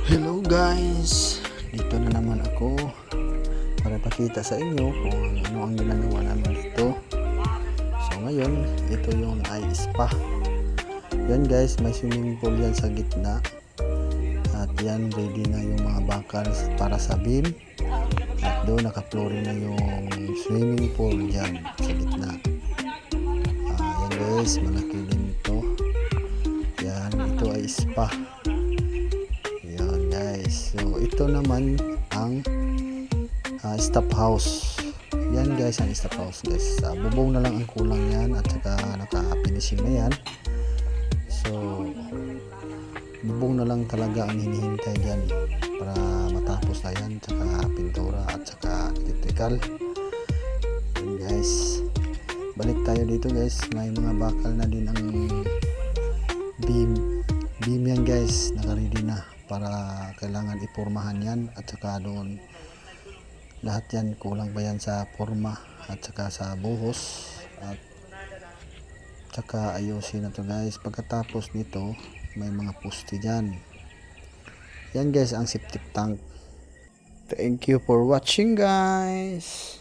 Hello guys, dito na naman ako para pakita sa inyo kung ano ang ginagawa namin dito. So ngayon, ito yung spa. Yan guys, may swimming pool yan sa gitna. At yan, ready na yung mga bakal para sa beam. At doon naka-flooring na yung swimming pool dyan sa gitna. Yan guys, malaki din ito. Yan, ito ay spa. So ito naman ang stop house. Yan guys, ang stop house guys. Bubong na lang ang kulang yan at saka naka-finishing na yan. So bubong na lang talaga ang hinihintay dyan para matapos na yan, saka pintura at saka electrical. Yan guys, balik tayo dito guys. May mga bakal na din ang beam yan guys, naka-ready na para kailangan ipormahan yan at saka doon lahat yan, kulang pa yan sa forma at saka sa buhos at saka ayusin na to guys. Pagkatapos nito may mga poste dyan. Yan guys ang septic tank. Thank you for watching guys.